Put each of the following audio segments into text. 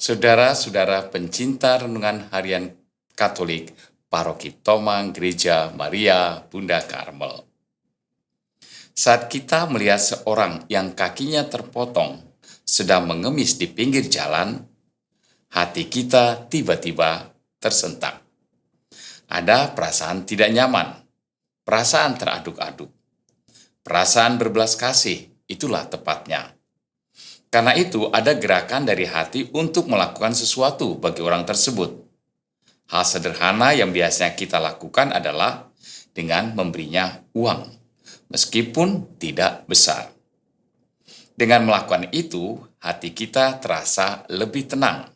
Saudara-saudara pencinta renungan harian Katolik, Paroki Tomang Gereja Maria Bunda Karmel. Saat kita melihat seorang yang kakinya terpotong sedang mengemis di pinggir jalan, hati kita tiba-tiba tersentak. Ada perasaan tidak nyaman, perasaan teraduk-aduk, perasaan berbelas kasih, itulah tepatnya. Karena itu ada gerakan dari hati untuk melakukan sesuatu bagi orang tersebut. Hal sederhana yang biasanya kita lakukan adalah dengan memberinya uang, meskipun tidak besar. Dengan melakukan itu, hati kita terasa lebih tenang.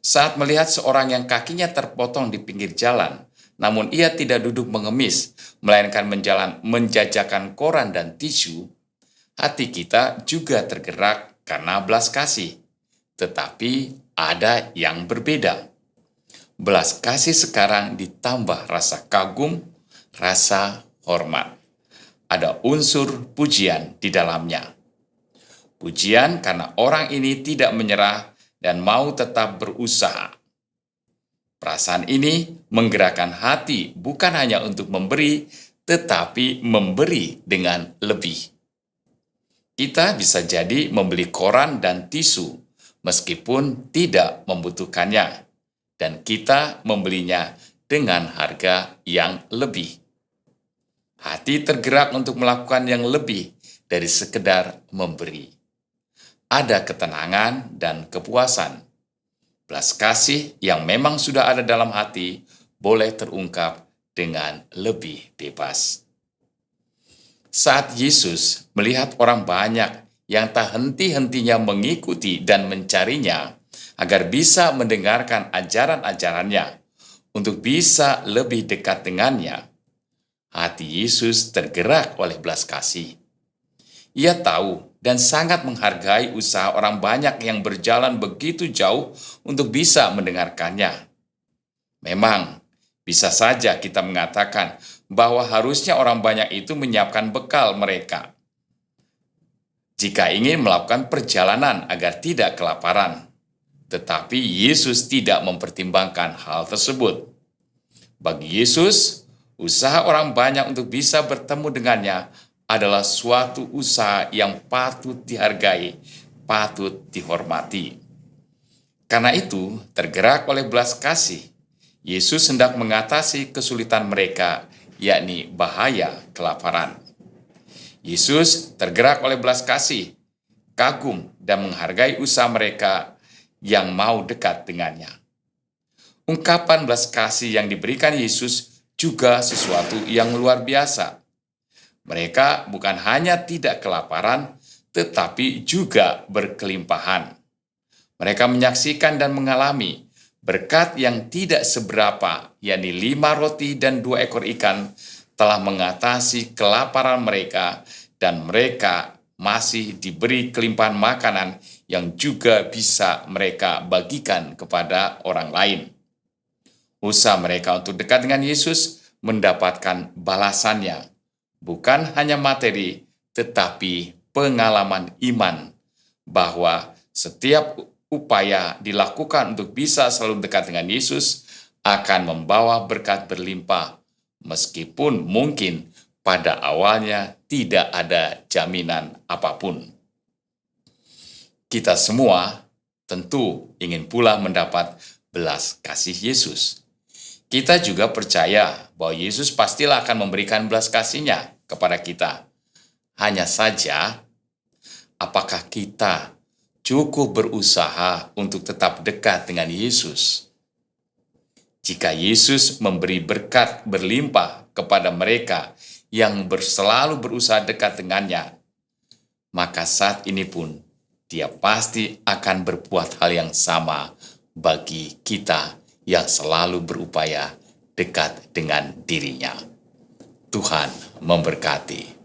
Saat melihat seorang yang kakinya terpotong di pinggir jalan, namun ia tidak duduk mengemis, melainkan menjajakan koran dan tisu, hati kita juga tergerak karena belas kasih. Tetapi ada yang berbeda. Belas kasih sekarang ditambah rasa kagum, rasa hormat. Ada unsur pujian di dalamnya. Pujian karena orang ini tidak menyerah dan mau tetap berusaha. Perasaan ini menggerakkan hati bukan hanya untuk memberi, tetapi memberi dengan lebih. Kita bisa jadi membeli koran dan tisu meskipun tidak membutuhkannya, dan kita membelinya dengan harga yang lebih. Hati tergerak untuk melakukan yang lebih dari sekedar memberi. Ada ketenangan dan kepuasan. Belas kasih yang memang sudah ada dalam hati boleh terungkap dengan lebih bebas. Saat Yesus melihat orang banyak yang tak henti-hentinya mengikuti dan mencarinya agar bisa mendengarkan ajaran-ajarannya untuk bisa lebih dekat dengannya, hati Yesus tergerak oleh belas kasih. Ia tahu dan sangat menghargai usaha orang banyak yang berjalan begitu jauh untuk bisa mendengarkannya. Memang, bisa saja kita mengatakan bahwa harusnya orang banyak itu menyiapkan bekal mereka jika ingin melakukan perjalanan agar tidak kelaparan. Tetapi Yesus tidak mempertimbangkan hal tersebut. Bagi Yesus, usaha orang banyak untuk bisa bertemu dengannya adalah suatu usaha yang patut dihargai, patut dihormati. Karena itu, tergerak oleh belas kasih, Yesus hendak mengatasi kesulitan mereka, yakni bahaya kelaparan. Yesus tergerak oleh belas kasih, kagum dan menghargai usaha mereka yang mau dekat dengannya. Ungkapan belas kasih yang diberikan Yesus juga sesuatu yang luar biasa. Mereka bukan hanya tidak kelaparan, tetapi juga berkelimpahan. Mereka menyaksikan dan mengalami berkat yang tidak seberapa, yakni 5 roti dan 2 ekor ikan, telah mengatasi kelaparan mereka, dan mereka masih diberi kelimpahan makanan yang juga bisa mereka bagikan kepada orang lain. Usaha mereka untuk dekat dengan Yesus mendapatkan balasannya, bukan hanya materi, tetapi pengalaman iman, bahwa setiap upaya dilakukan untuk bisa selalu dekat dengan Yesus akan membawa berkat berlimpah, meskipun mungkin pada awalnya tidak ada jaminan apapun. Kita semua tentu ingin pula mendapat belas kasih Yesus. Kita juga percaya bahwa Yesus pastilah akan memberikan belas kasih-Nya kepada kita. Hanya saja, apakah kita cukup berusaha untuk tetap dekat dengan Yesus? Jika Yesus memberi berkat berlimpah kepada mereka yang selalu berusaha dekat dengannya, maka saat ini pun Dia pasti akan berbuat hal yang sama bagi kita yang selalu berupaya dekat dengan diri-Nya. Tuhan memberkati.